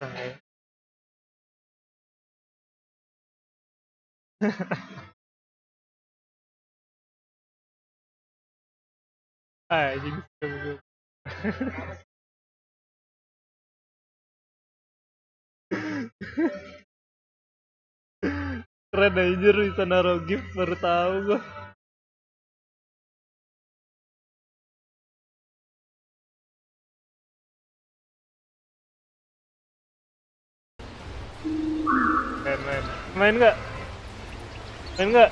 Ay. Anjing serem. Keren anjir bisa naruh gift baru tahu gua. Main. Main nggak? Main nggak?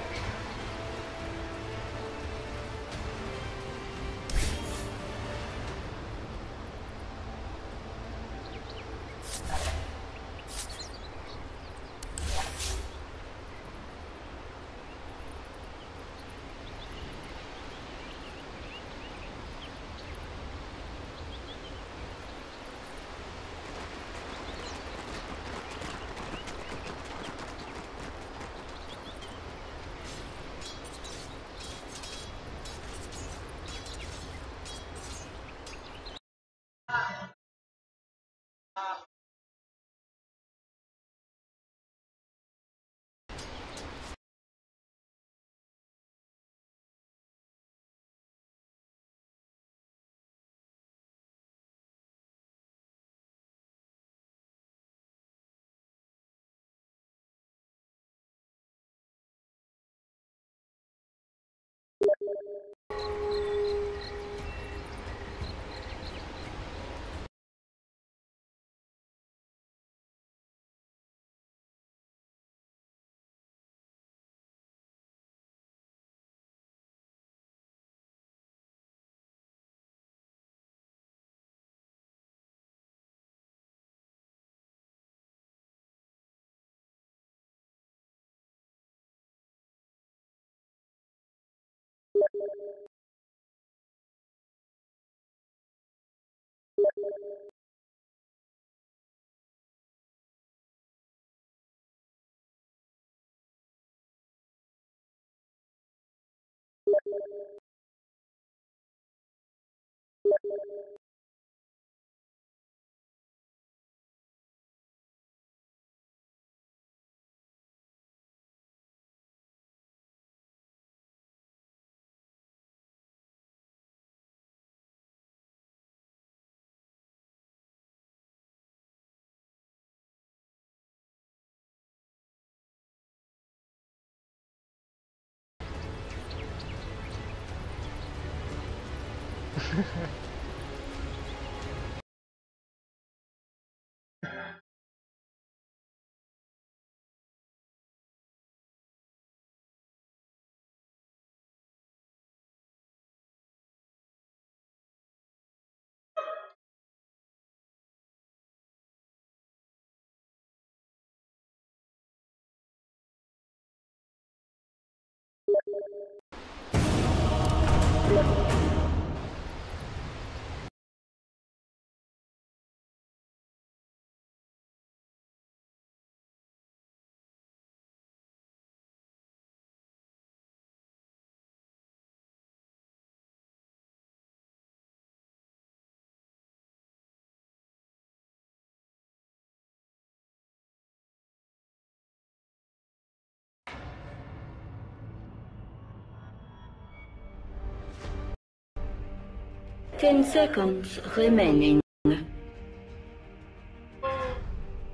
Ten seconds remaining.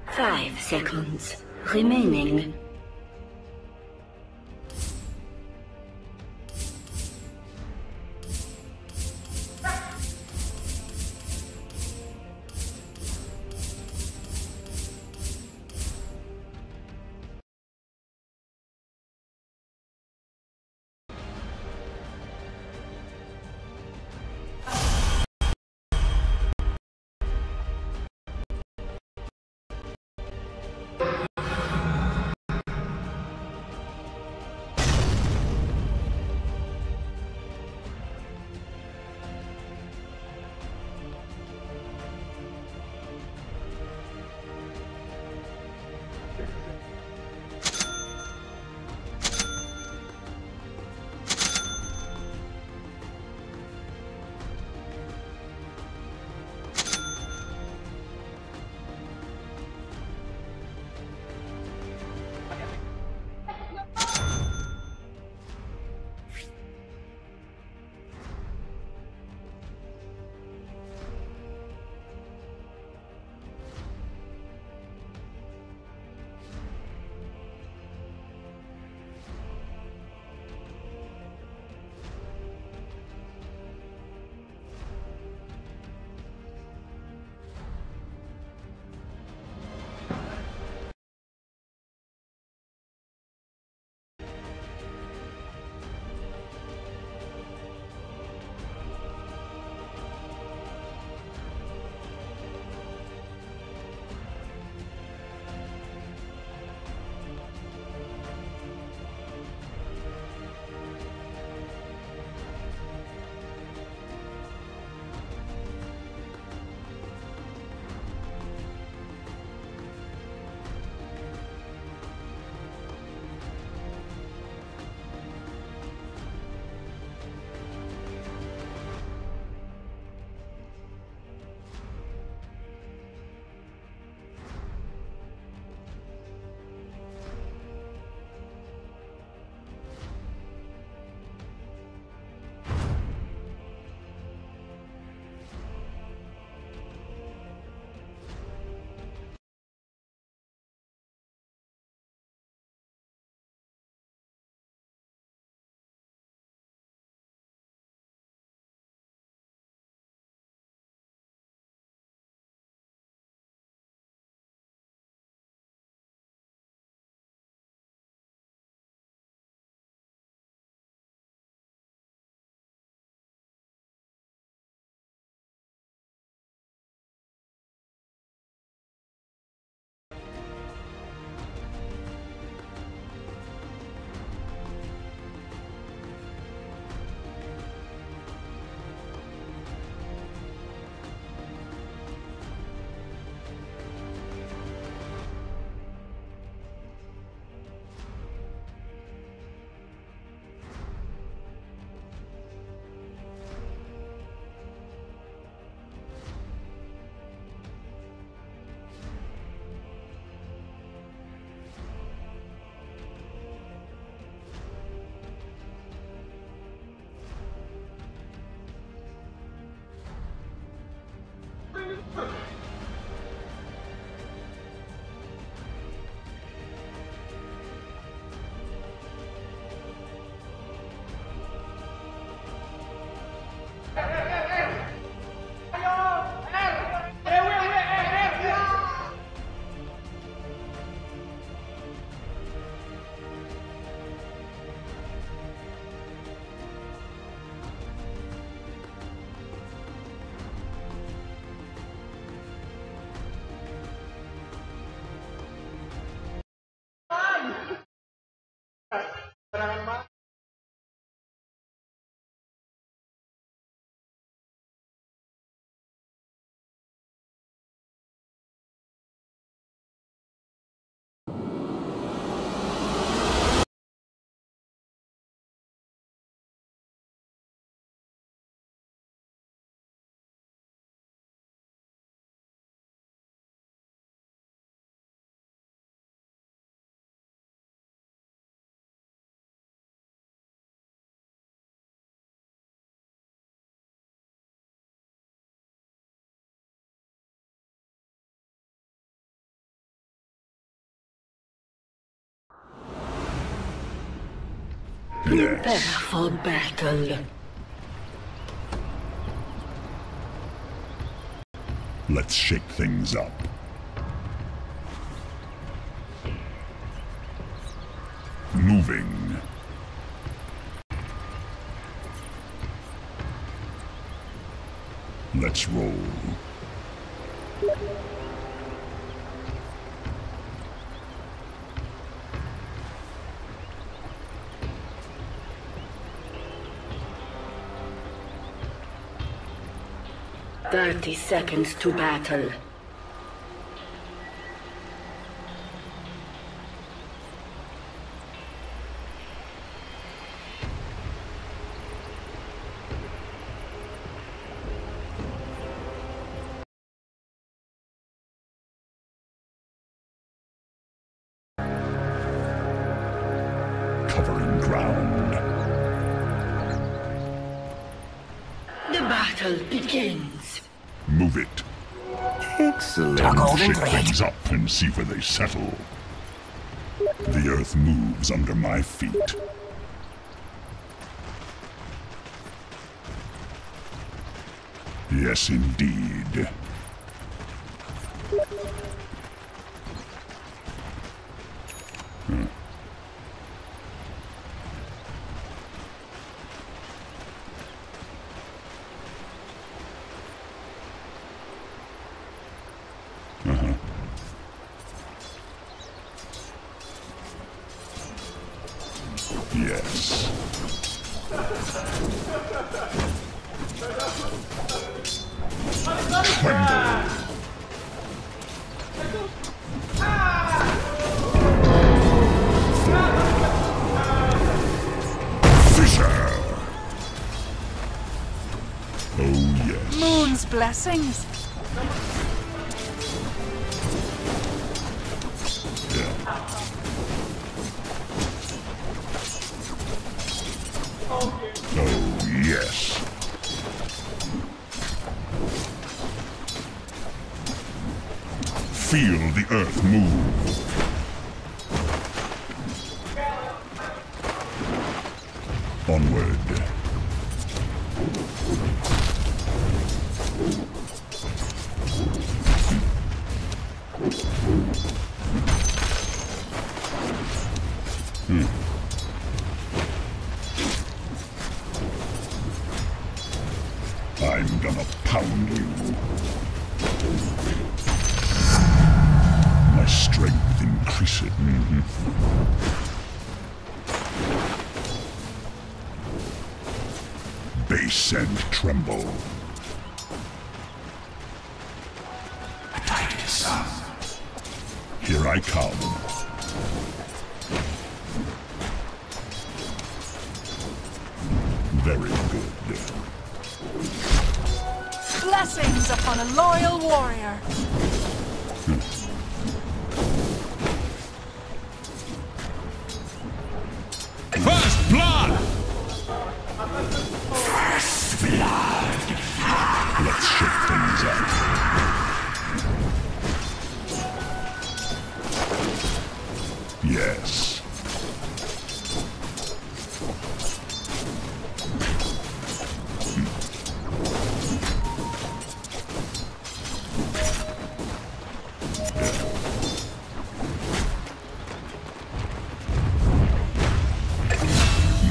5 seconds remaining. Prepare for battle. Let's shake things up. Moving. Let's roll. Thirty seconds to battle. Covering ground. The battle begins. Move it. Excellent. Shake things up and see where they settle. The earth moves under my feet. Yes, indeed. Yes. Tremble. Fissure. Oh, yes. Moon's blessings. Oh, yes. Feel the earth move. Onward. I'm gonna pound you. My strength increases. Base and tremble. Here I come. Very good. Blessings upon a loyal warrior. First blood! First blood. Let's shake things up. Yes.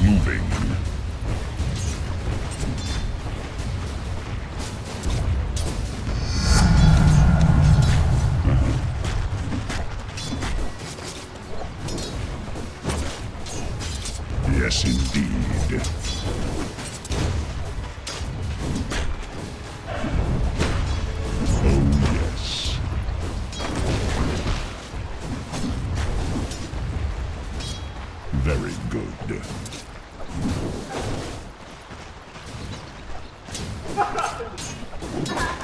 Moving. Yes, indeed. Oh, yes. Very good.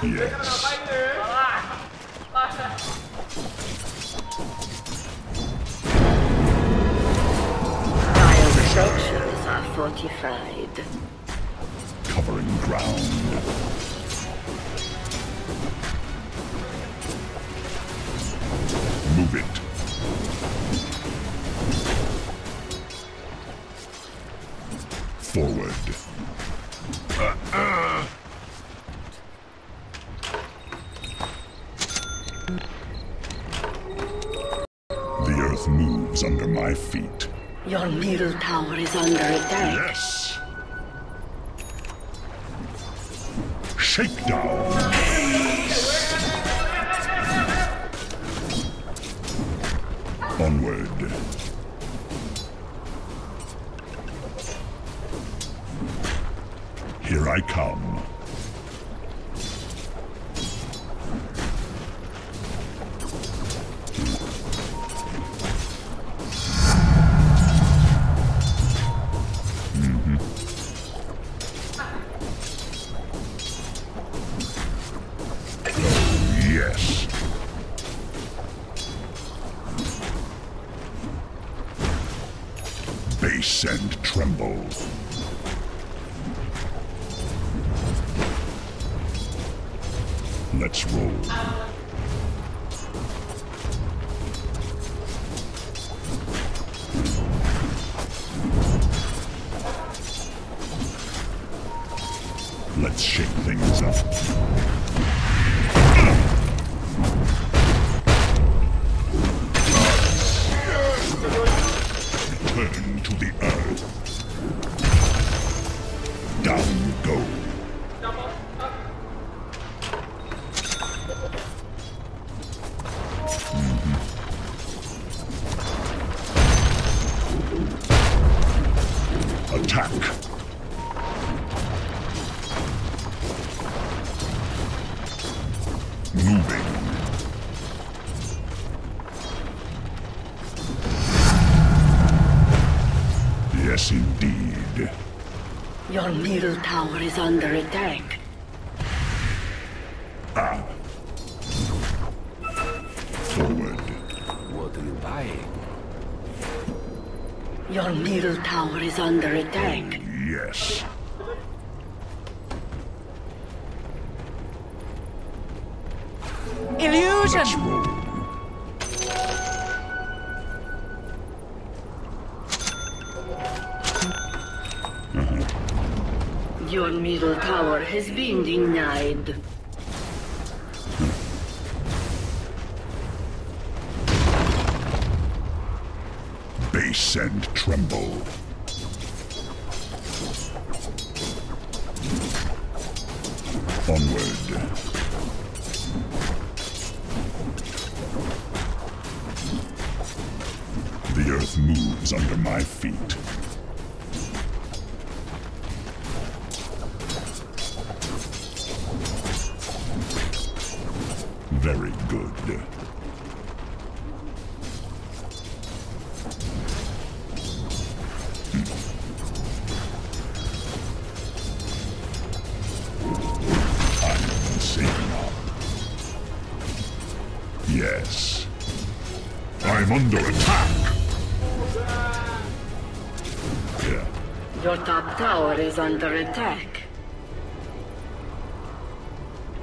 Yes. Our structures are fortified. Covering ground. Move it. moves under my feet. Your middle tower is under attack. Yes! Shakedown! Onward. Here I come. Yes. Base and tremble. Let's roll. Let's shake things up. Return to the earth. Down you go. Attack. Moving. Yes, indeed. Your middle tower is under attack. Ah. Forward. What are you buying? Your middle tower is under attack. Yes. Illusion! Let's roll. Your middle tower has been denied. Base and tremble. Onward. The earth moves under my feet. Very good. I'm saving up. Yes. I'm under attack! Yeah. Your top tower is under attack.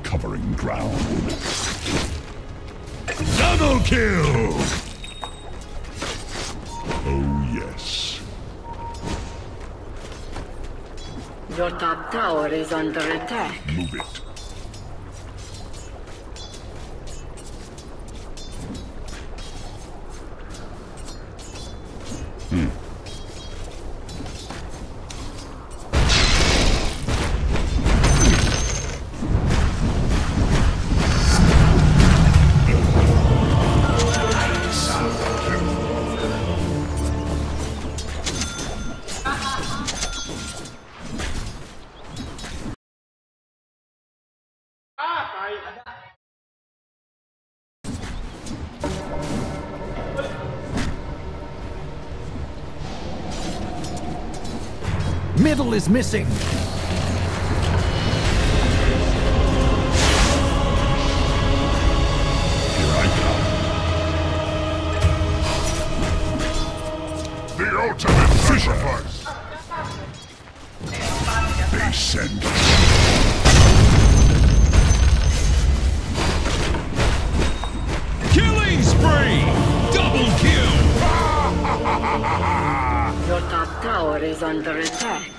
Covering ground. Double kill! Oh, yes. Your top tower is under attack. Move it. Middle is missing. Here I come. The ultimate sacrifice. They send. Killing spree! Double kill! Your top tower is under attack.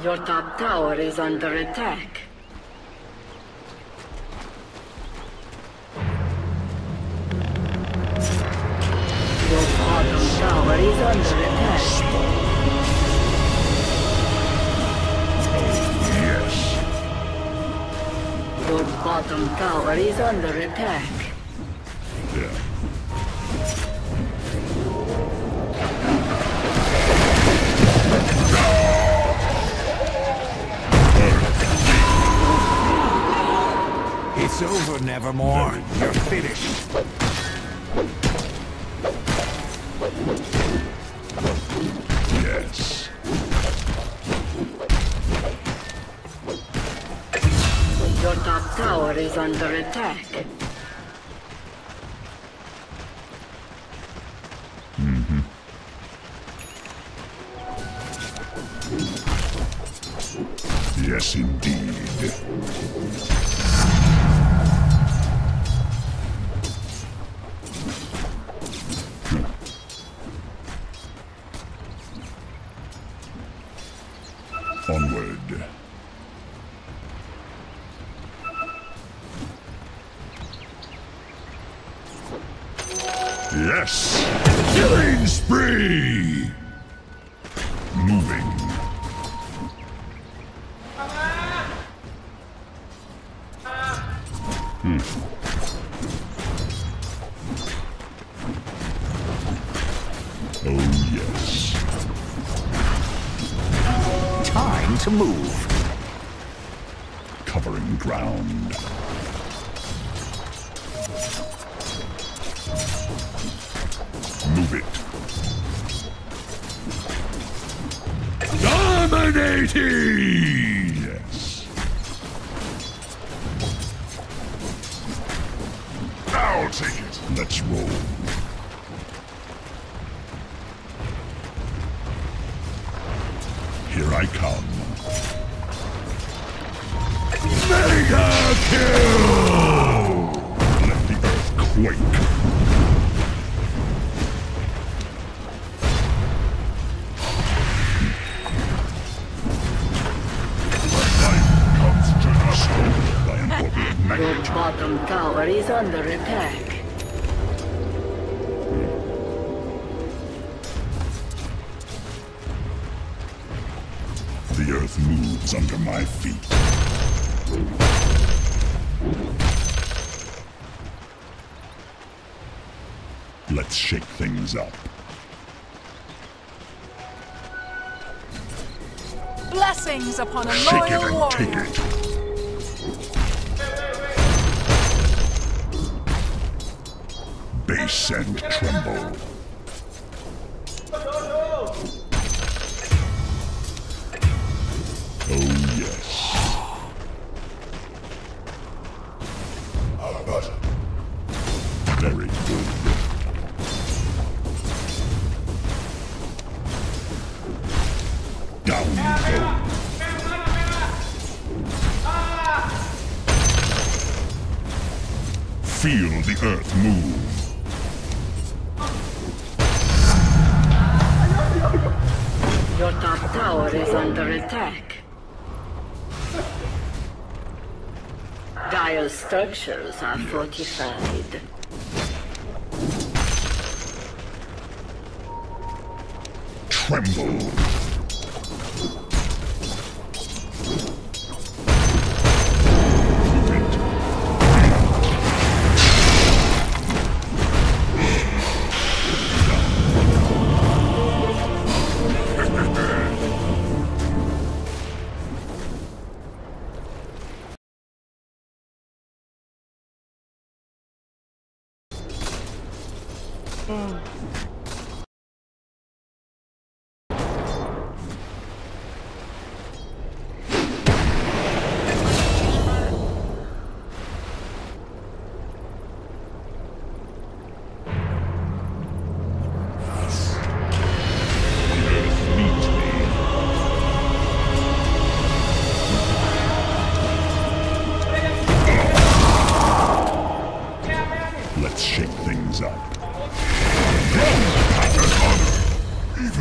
Your top tower is under attack. Your bottom tower is under attack. Yes. Your bottom tower is under attack. Yeah. It's over, Nevermore. You're finished. Yes. Your top tower is under attack. Yes, indeed. Onward. Yes! Killing spree! Moving. Oh, yes. Time to move. Covering ground. Move it. Dominating! Yes. I'll take it. Let's roll. Here I come. Mega kill! Let the earth quake. Life comes to destroy by an order of Your magnitude. bottom tower is under attack. The earth moves under my feet. Let's shake things up. Blessings upon a Shake it loyal and take warrior. it. Base and tremble. Oh yes. Very good. Down you go. Feel the earth move. Your top tower is under attack. Dire structures are fortified. Tremble. Move it. Let's shake things up.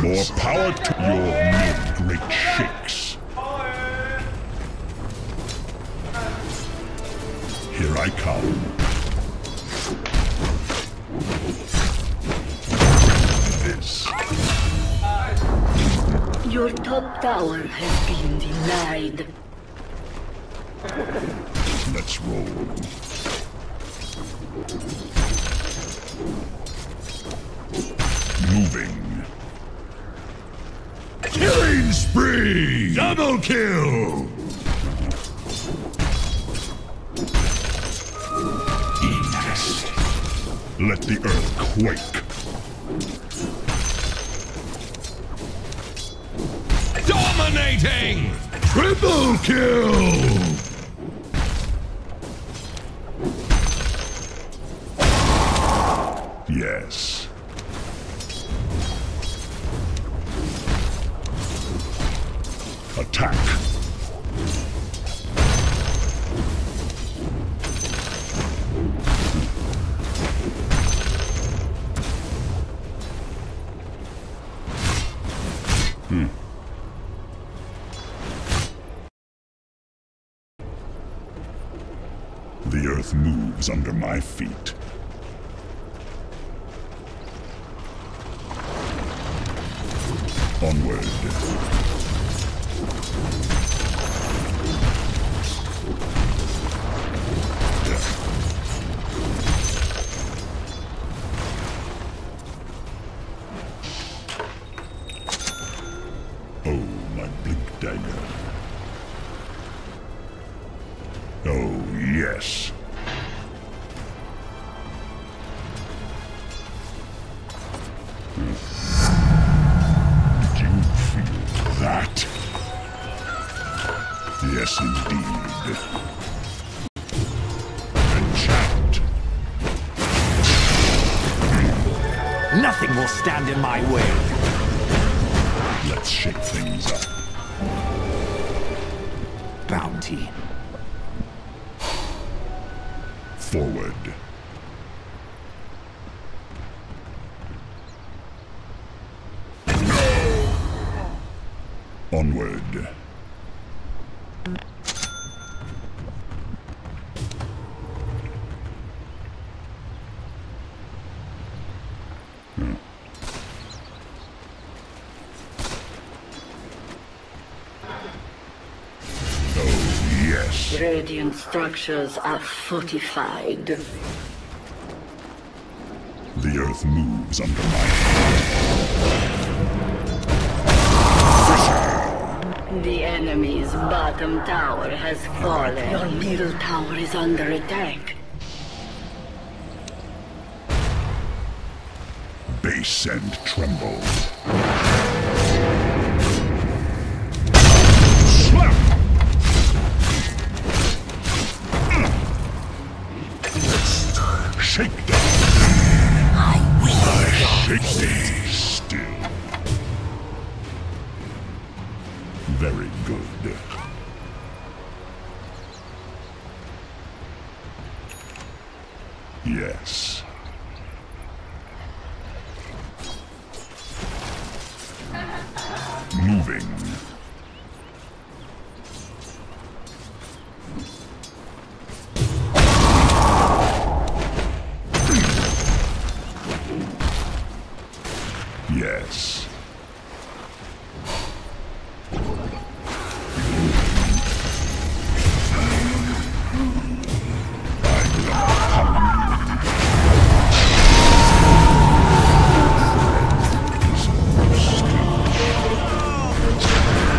More power to your mid great shakes. Here I come. This. Your top tower has been denied. Let's roll. Moving. Killing spree! Double kill! Eat. Let the earth quake. Dominating! Triple kill! Yes. Attack. The earth moves under my feet. Onward. Oh, my blink dagger. Oh, yes. Did you feel that? Yes, indeed. Enchant. Nothing will stand in my way. Let's shake things up. Bounty. Forward. Onward. Oh, yes. Radiant structures are fortified. The earth moves under my feet. The enemy's bottom tower has fallen. Your middle tower is under attack. Base and tremble. Slap! Shake down. I shake thee still. Very good. Yes. Moving. Yes.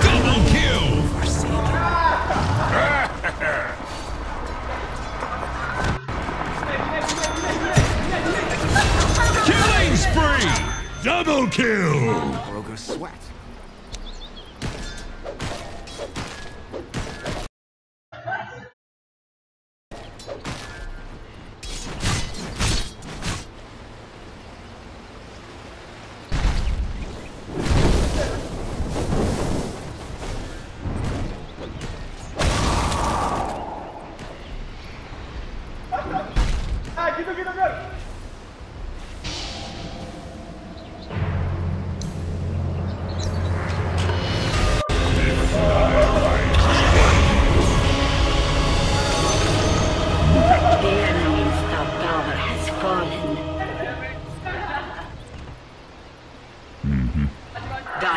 Double kill! Killing spree! Double kill! Broker sweat.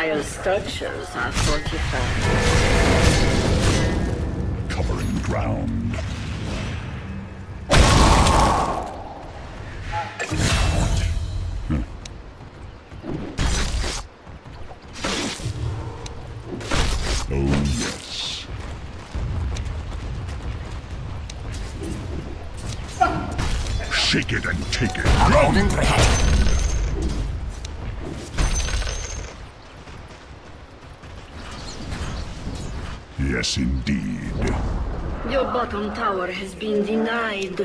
Dire's structures are fortified. Covering ground. Oh, yes. Shake it and take it. Ground pound. Yes, indeed. Your bottom tower has been denied.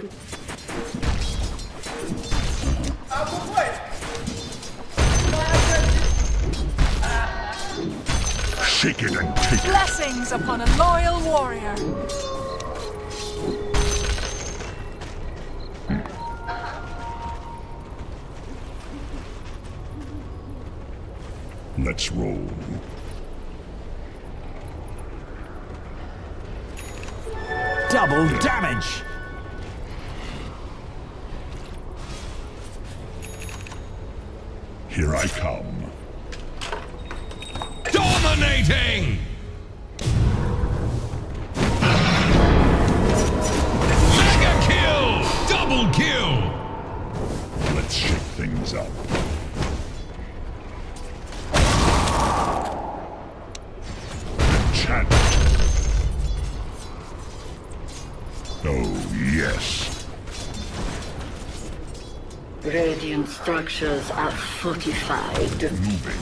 Shake it and take it. Blessings upon a loyal warrior. Let's roll. Double damage! Here I come. Dominating! Mega kill! Double kill! Let's shake things up. Enchant. Oh, yes. Radiant structures are fortified. Moving.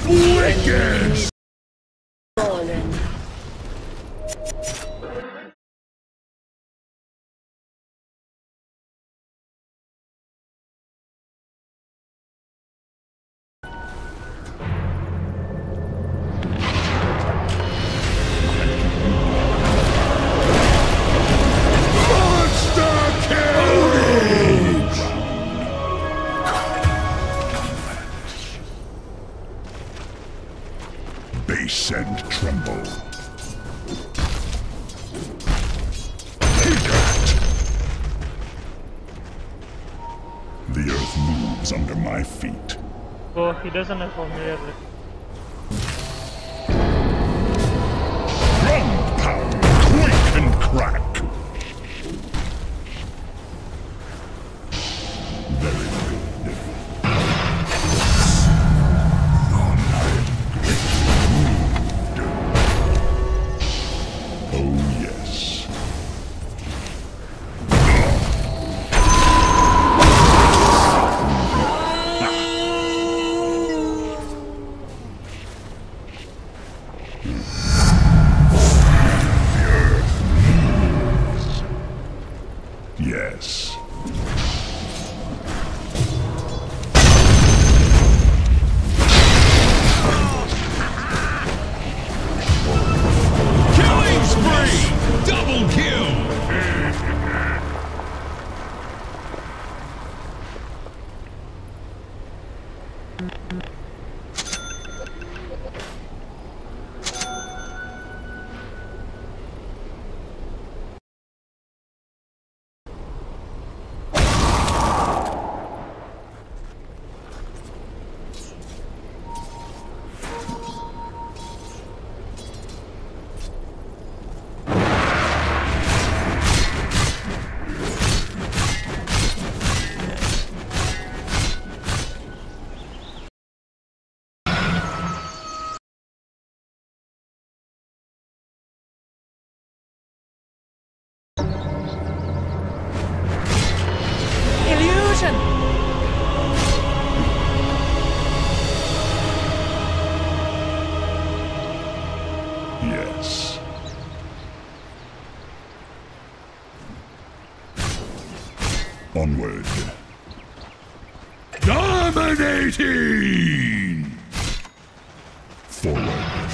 Wicked! Fallen. Base and tremble. Take that! The earth moves under my feet. Oh, he doesn't have familiar. Ground pound, quake and crack. Very good. Oh, yes. Yes. Killing spree! Double kill! Onward. Dominating! Forward.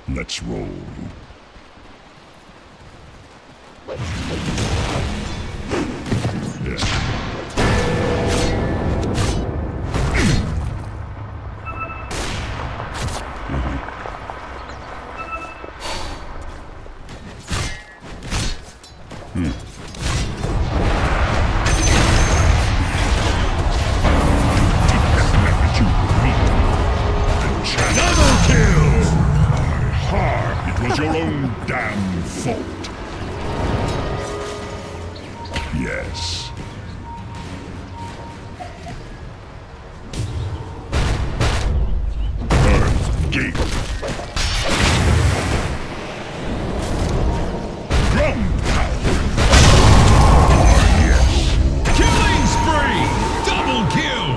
Let's roll. Yeah. Double kill! It was your own damn fault. Yes. Earth Gate. Ground power. Yes. Killing spree! Double kill!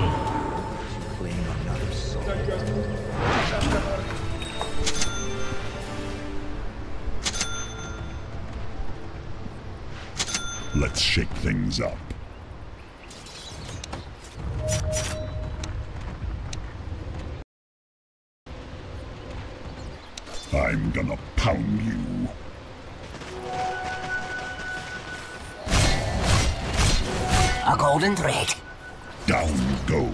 Let's shake things up. I'm gonna pound you. A golden thread. Down go.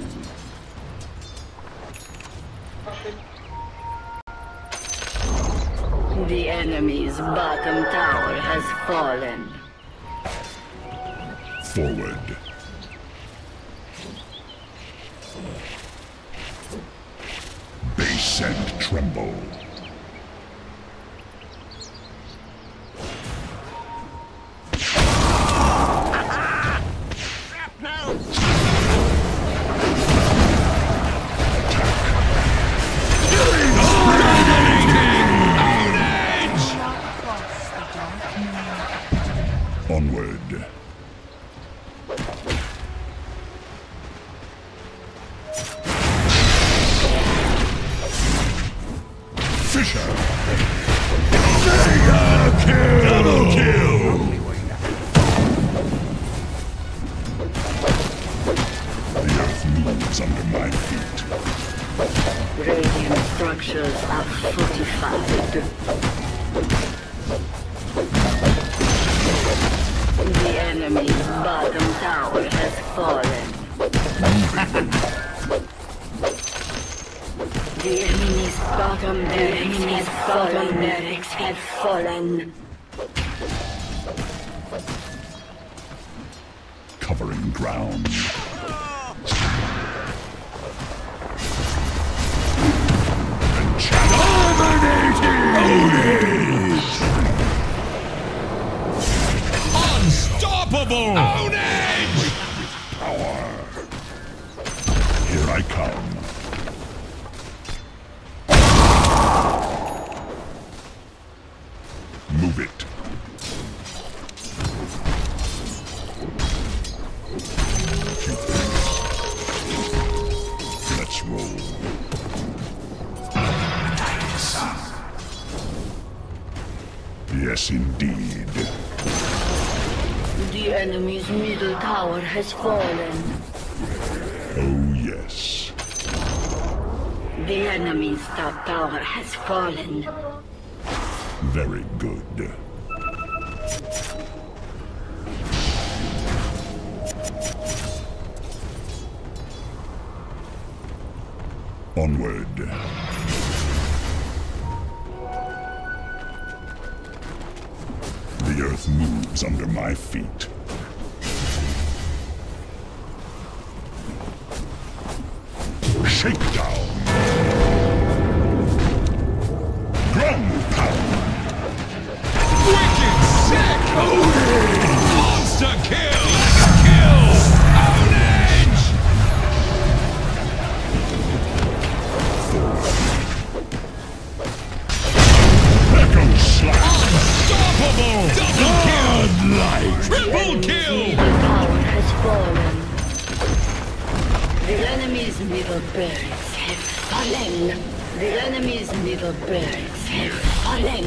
The enemy's bottom tower has fallen. Forward. Base and tremble. Onward. Fisher. Mega kill. Double kill. The earth moves under my feet. Radiant structures are fortified. The enemy's bottom tower has fallen. The enemy's bottom barracks have fallen. Covering ground. Dominating! Unstoppable! Ownage! Power. Here I come. Move it. Let's roll. Yes, indeed. The enemy's middle tower has fallen. Oh, yes. The enemy's top tower has fallen. Very good. Onward. The earth moves under my feet. Shakedown. Ground pound. Wicked sick! Monster kill! Kill! Ownage! Echo slap. Unstoppable! Double kill! Godlike. Triple kill! Middle tower has fallen. The enemy's middle barracks have fallen. The enemy's middle barracks have fallen.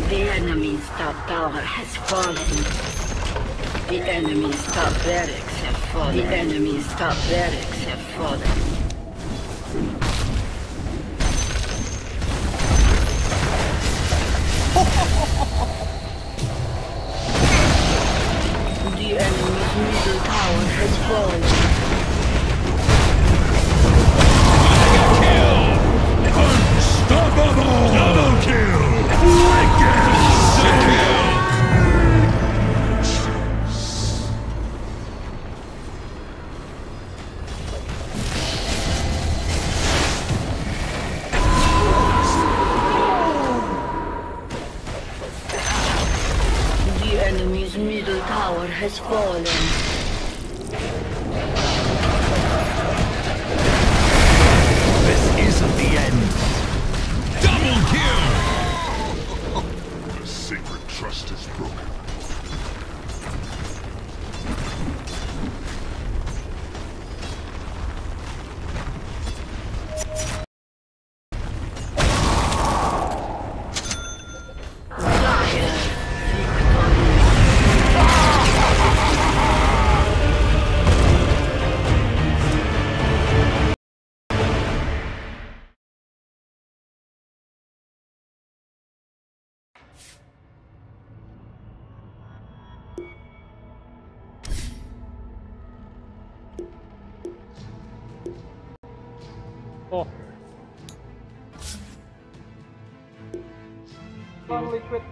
The enemy's top tower has fallen. The enemy's top barracks have fallen. The enemy's top barracks have fallen. The enemy's middle tower has fallen. Unstoppable! Double kill! The enemy's middle tower has fallen. This isn't the end. Double kill! The sacred trust is broken. Oh. Liquid.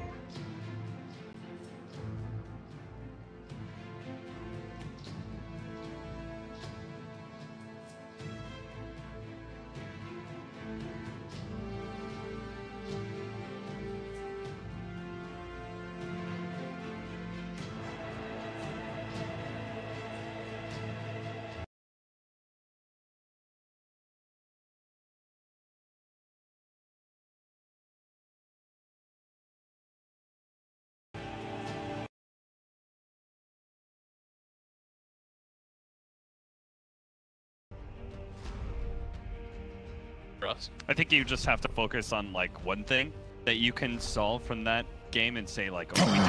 I think you just have to focus on like one thing that you can solve from that game and say like, oh, we did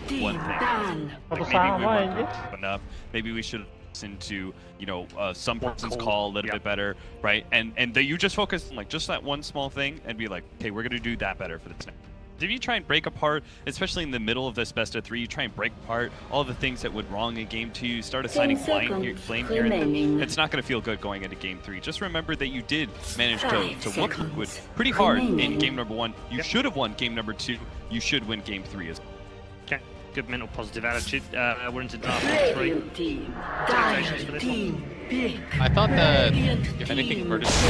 this one thing. Like maybe we weren't good enough. Maybe we should listen to, you know, some person's call a little bit better, right? And that you just focus on like just that one small thing and be like, okay, we're gonna do that better for this next. If you try and break apart, especially in the middle of this best of 3, you try and break apart all the things that went wrong in Game 2, start assigning blame here, it's not going to feel good going into Game 3. Just remember that you did manage to whoop Liquid pretty hard in Game number 1. You should have won Game number 2. You should win Game 3 as well. Okay, good mental positive attitude. We're into Dark 3. Expectations for this one. I thought that if anything, Virtus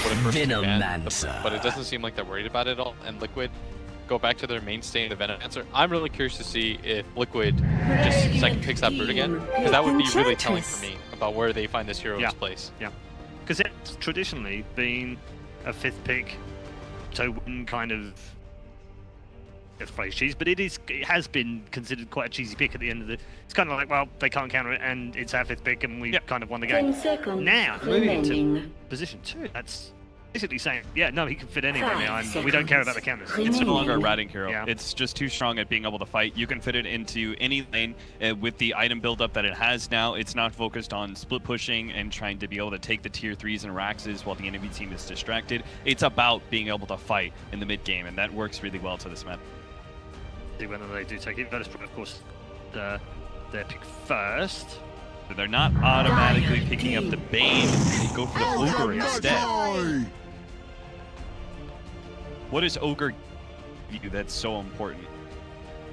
would have first command, Venomancer. but it doesn't seem like they're worried about it all. And Liquid go back to their mainstay in the Venomancer. I'm really curious to see if Liquid just second picks that Brute again, because that would be really telling for me about where they find this hero's place. Yeah, because it's traditionally been a 5th pick to win kind of a phrase cheese, but it has been considered quite a cheesy pick at the end of the. It's kind of like, well, they can't counter it, and it's our 5th pick, and we kind of won the game. Now moving into position 2, that's basically saying, yeah, no, he can fit anywhere now, and we don't care about the counters. It's no longer a ratting hero. Yeah. It's just too strong at being able to fight. You can fit it into any lane with the item buildup that it has now. It's not focused on split pushing and trying to be able to take the tier 3s and Raxes while the enemy team is distracted. It's about being able to fight in the mid game, and that works really well to this map. See whether they do take it. That is, of course, their pick first. So they're not automatically picking up the Bane. They go for the Ogre instead. What does Ogre give you that's so important?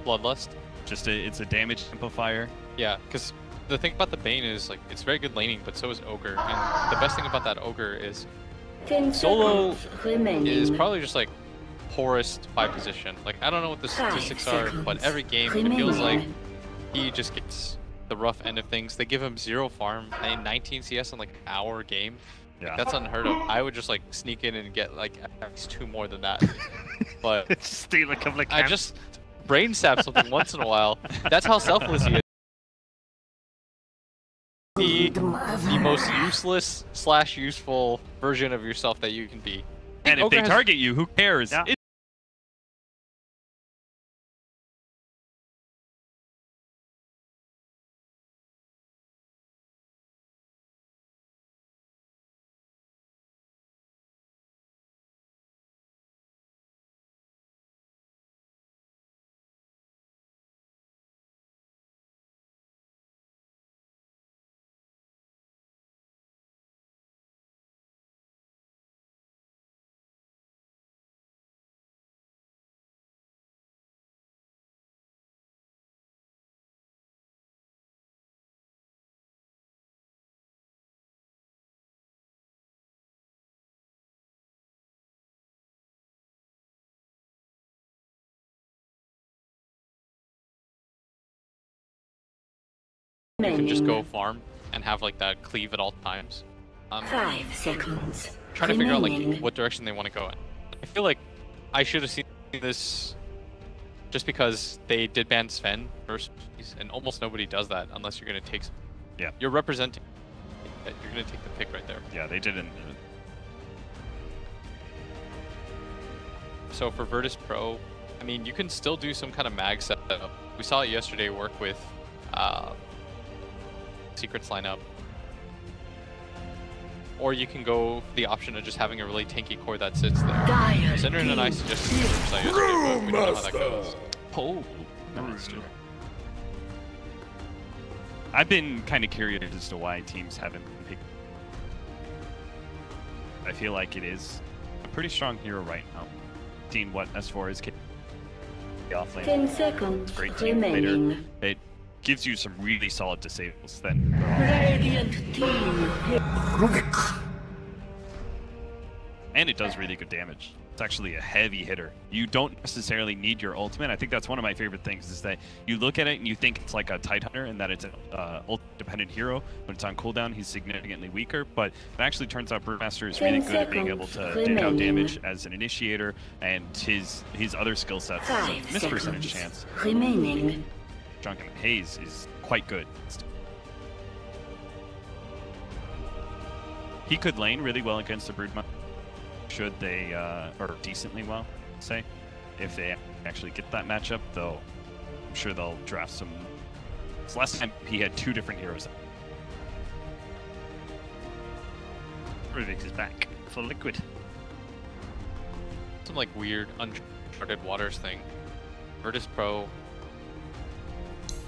Bloodlust. Just it's a damage amplifier. Yeah, because the thing about the Bane is like it's very good laning, but so is Ogre. And the best thing about that Ogre is solo is probably just like poorest by position. Like I don't know what the statistics are, but every game it feels like he just gets the rough end of things. They give him 0 farm and 19 CS in like an hour game. Yeah. Like, that's unheard of. I would just like sneak in and get like at least 2 more than that. But steal a couple of camps. I just brain stab something once in a while. That's how selfless he is. The most useless / useful version of yourself that you can be. And if they target you, who cares? Yeah. You can just go farm and have like that cleave at all times. 5 seconds. Trying to figure out like what direction they want to go in. I feel like I should have seen this just because they did ban Sven first, and almost nobody does that unless you're gonna take. Yeah. You're representing. You're gonna take the pick right there. Yeah, they didn't. So for Virtus Pro, I mean, you can still do some kind of mag setup. We saw it yesterday work with Secrets lineup. Or you can go the option of just having a really tanky core that sits there. Cinder and I suggested yesterday, but we don't know how that goes. Oh, I've been kind of curious as to why teams haven't picked. I feel like it is a pretty strong hero right now. Seeing what S4 is capable of offlane. 10 seconds Great team remaining. later. It gives you some really solid disables then. Radiant team. And it does really good damage. It's actually a heavy hitter. You don't necessarily need your ultimate. I think that's one of my favorite things is that you look at it and you think it's like a Tidehunter and that it's an ult-dependent hero. When it's on cooldown, he's significantly weaker, but it actually turns out Brewmaster is really good at being able to dish out damage as an initiator, and his other skill sets, miss percentage chance. Remaining. Drunken Haze is quite good. He could lane really well against the Broodmother, should they, or decently well, say, if they actually get that matchup, though I'm sure they'll draft some. So last time he had 2 different heroes. Ruvix is back for Liquid. Some like weird uncharted waters thing. Virtus Pro.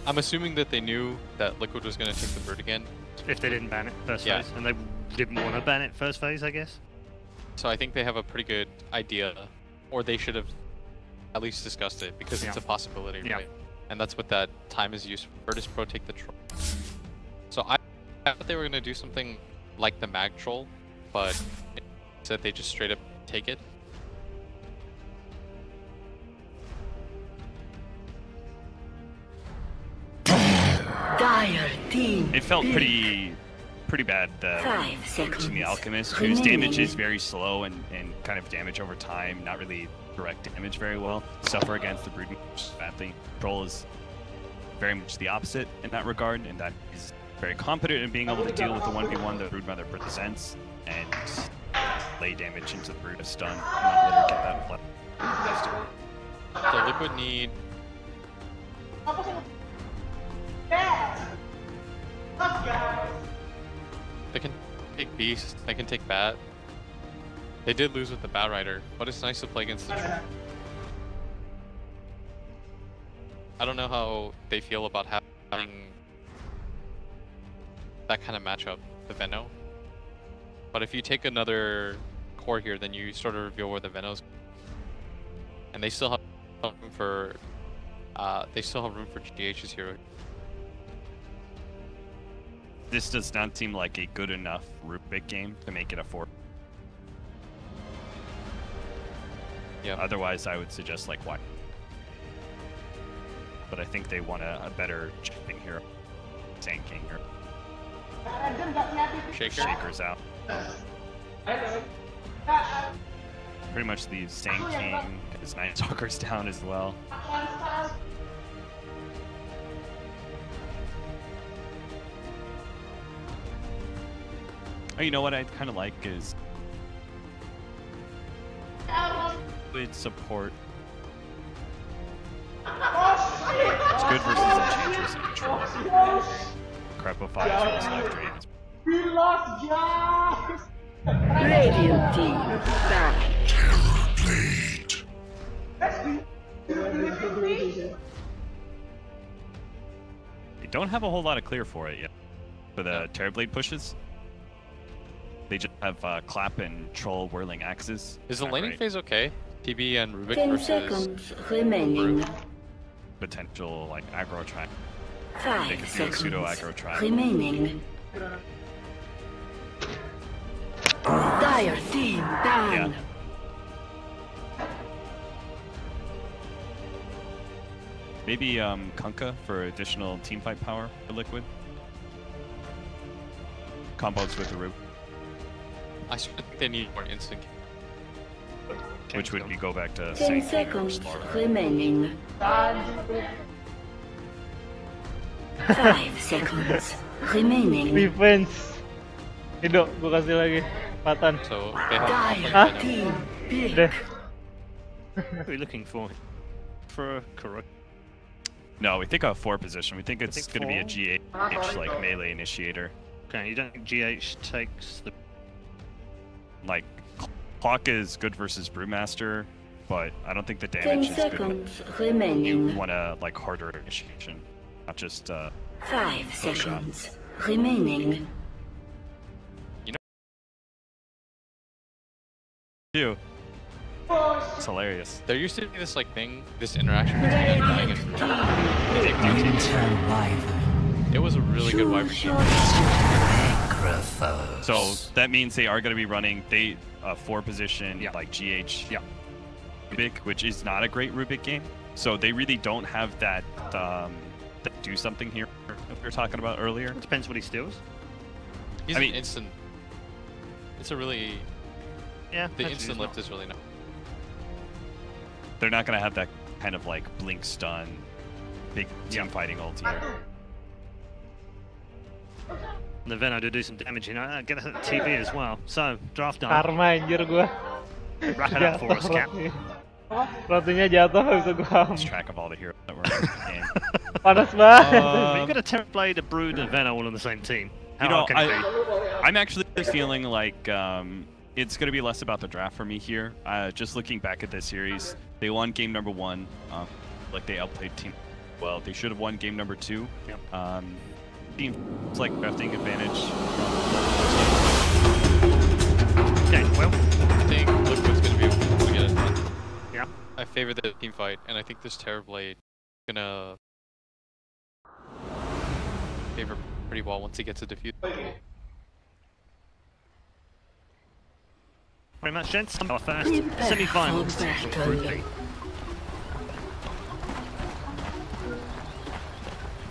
I'm assuming that they knew that Liquid was going to take the bird again. If they didn't ban it first phase, and they didn't want to ban it first phase, I guess. So I think they have a pretty good idea, or they should have at least discussed it, because it's a possibility, right? And that's what that time is used for. Virtus Pro take the troll. So I thought they were going to do something like the mag troll, but instead they just straight up take it. Dire team. It felt pretty bad to the Alchemist, whose damage is very slow and kind of damage over time, not really direct damage very well. Suffer against the Broodmother badly. Troll is very much the opposite in that regard, and that is very competent in being able to deal with the 1v1 that Broodmother presents and lay damage into the Brood of stun, and not let her get that. The Liquid need. They can take Beast, they can take Bat. They did lose with the Bat Rider, but it's nice to play against the Troll. I don't know how they feel about having that kind of matchup, the Veno. But if you take another core here, then you sort of reveal where the Venos. And they still have room for GH's hero. This does not seem like a good enough Rubik game to make it a 4. Yeah. Otherwise, I would suggest like why. But I think they want a better chipping hero, Sand King hero. Shaker. Shaker's out. Pretty much the same king. His Night Stalker's down as well. Oh, you know what I kind of like is good support. It's good versus Enchantress and Control. Crepify as well as Life Drain. Radiant team back. They don't have a whole lot of clear for it yet. For the Terrorblade pushes. They just have Clap and Troll Whirling Axes. Is the laning phase okay? PB and Rubik 10 versus seconds remaining. Potential like aggro track. They 5 could do a pseudo seconds aggro track. remaining. Dire team down. Yeah. Maybe Kunkka for additional teamfight power for Liquid. Combos with the Rube. I think they need more instant. Which would be go back to 10 Saint seconds Peter or remaining. 5 seconds remaining. Defense. Hidup, gue kasih lagi. Patan. So they have Dire team big. Udah. What are we looking for? For a correct. No, we think a 4 position. We think it's going to be a 4? GH like melee initiator. Okay, you don't think GH takes the. Like, Clock is good versus Brewmaster, but I don't think the 10 damage is good. seconds You remaining. want a like harder initiation, not just 5 shot. seconds remaining. Two. It's hilarious. There used to be this like thing, this interaction between Undying and Brew. It was a really good Wyvern team. So that means they are going to be running 4 position like GH Rubik, which is not a great Rubik game. So they really don't have that do something here that we were talking about earlier. It depends what he steals. He's an instant. It's a really the instant lift is really nice. They're not going to have that kind of like blink stun, big team fighting ulti here. And the Venom to do some damage, you know, get a TB as well. So, draft done. Karma anjir gue. Wrap it up for us, Cap. Rotinya jatuh, gak bisa gue Lose track of all the heroes that were in the game. Panas banget. You've got a Terrorblade, a Brood, and a Venom all on the same team. How You know, hard can it be? I'm actually feeling like it's going to be less about the draft for me here. Just looking back at this series, they won game number 1. Like they outplayed team well. They should have won game number 2. Yep. It's like drafting advantage. Okay, well. I think Liquid's gonna be able to get it done. Yeah. I favor the team fight, and I think this Terrorblade gonna favor pretty well once he gets a defuse. Very much, gents. Our first semi-finals for Group B.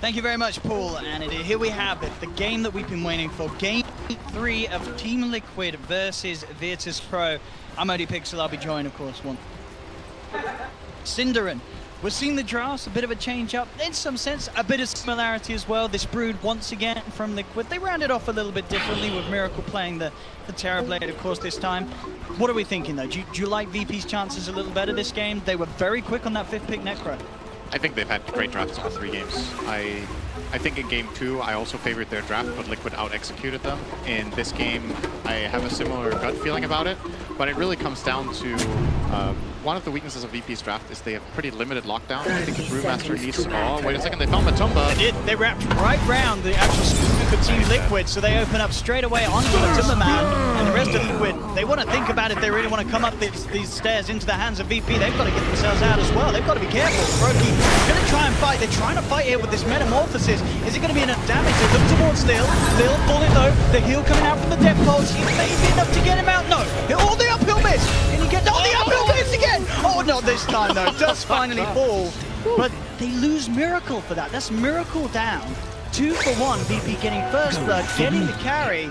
Thank you very much, Paul. And here we have it, the game that we've been waiting for. Game 3 of Team Liquid versus Virtus Pro. I'm ODPixel, I'll be joined, of course, one. Cinderin. We're seeing the drafts, a bit of a change up. In some sense, a bit of similarity as well. This Brood, once again, from Liquid. They rounded off a little bit differently with Miracle playing the Terrorblade, of course, this time. What are we thinking, though? Do you like VP's chances a little better this game? They were very quick on that 5th pick Necro. I think they've had great drafts all 3 games. I think in game 2, I also favored their draft, but Liquid out-executed them. In this game, I have a similar gut feeling about it, but it really comes down to one of the weaknesses of VP's draft is they have pretty limited lockdown. I think the Brewmaster needs to... Oh, wait a second, they found Matumba. They did. They wrapped right round the actual Spook of Team Liquid, so they open up straight away onto the Matumba man, and the rest of Liquid, they want to think about it. They really want to come up these stairs into the hands of VP. They've got to get themselves out as well. They've got to be careful. Roki going to try and fight. They're trying to fight here with this Metamorphosis. Is it going to be enough damage? They look towards Lil. Lil falling low. The heal coming out from the Death Pulse. It may be enough to get him out. No. All the uphill miss. Can he get all the uphill miss again? Oh, not this time, though. Does finally fall. But they lose Miracle for that. That's Miracle down. 2 for 1. VP getting first blood, getting the carry.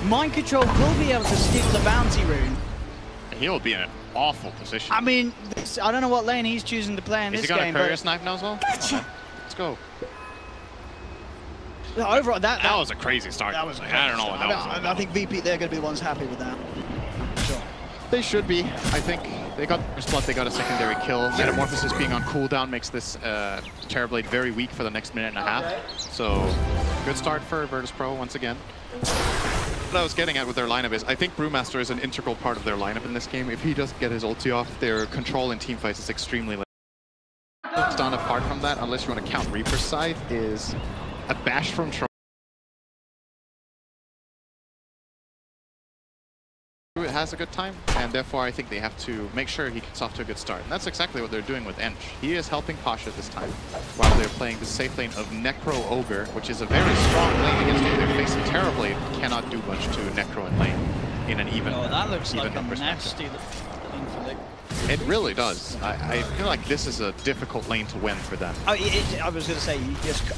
Mind Control will be able to steal the bounty rune. He'll be in an awful position. I mean, I don't know what lane he's choosing to play in this game. Is he gonna courier snipe now as well? Gotcha. Let's go. Overall, that was a crazy start. That was I don't know what that was. I think VP, they're going to be the ones happy with that. Sure. They should be. I think they got first blood, they got a secondary kill. Metamorphosis being on cooldown makes this Terrorblade very weak for the next minute and a half. So, good start for Virtus Pro once again. What I was getting at with their lineup is I think Brewmaster is an integral part of their lineup in this game. If he doesn't get his ulti off, their control in teamfights is extremely limited. What's done apart from that, unless you want to count Reaper's Scythe, is a bash from Troll. It has a good time, and therefore I think they have to make sure he gets off to a good start. And that's exactly what they're doing with Ench. He is helping Pasha this time, while they're playing the safe lane of Necro Ogre, which is a very strong lane against you. They're facing Terrorblade, cannot do much to Necro in lane in an even. Oh, that looks even like a nasty lane for Liquid. It really does. I feel like this is a difficult lane to win for them. Oh, I was going to say,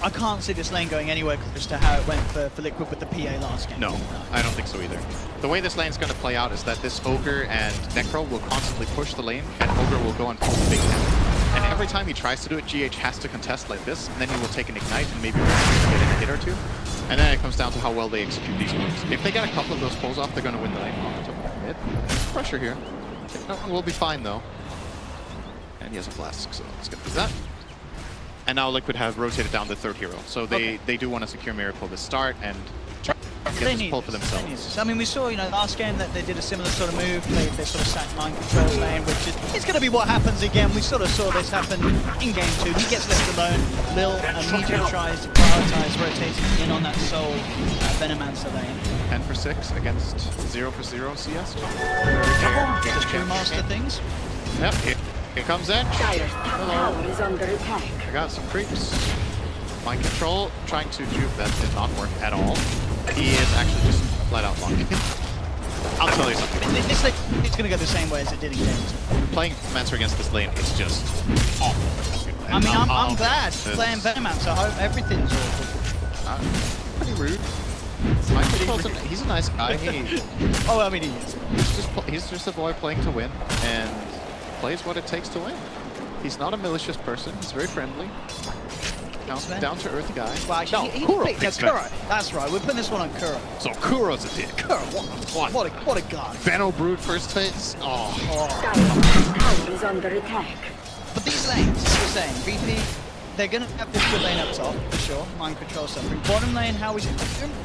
I can't see this lane going anywhere close to how it went for Liquid with the PA last game. No, I don't think so either. The way this lane is going to play out is that this Ogre and Necro will constantly push the lane, and Ogre will go and pull the big hit. And every time he tries to do it, GH has to contest like this, and then he will take an Ignite and maybe get in a hit or two. And then it comes down to how well they execute these moves. If they get a couple of those pulls off, they're going to win the lane. Pressure here. We'll be fine though. And he has a flask, so let's get through that. And now Liquid have rotated down the third hero. So they do want to secure Miracle to start and try to get this pull for themselves. I mean, we saw, last game that they did a similar sort of move. They sort of sacked Mind Control lane, which is it's going to be what happens again. We sort of saw this happen in game 2. He gets left alone. Lil immediately tries to prioritize rotating in on that Soul Venomancer lane. 10 for 6 against 0 for 0 CS. Just true master things. Yep, here comes Edge. Hello. I got some creeps. Mind Control trying to juke, that did not work at all. He is actually just flat out long. I'll tell you something. This lane, it's going to go the same way as it did in game 2. Playing Mancer against this lane is just awful. I mean, I'm glad playing Venomancer, I hope everything's awful. Pretty rude. He's a nice guy. Oh, I mean, he is. He's just a boy playing to win, and plays what it takes to win. He's not a malicious person. He's very friendly. Down to earth guy. Well, actually, Kuro. That's right. We're putting this one on Kuro. So Kuro's a dick. Kuro, what a guy. Veno Brood first phase. Oh. Power is under attack. But these lanes, as we're saying, VP, they're going to have this good lane up top, for sure. Mind Control suffering. Bottom lane, how is it?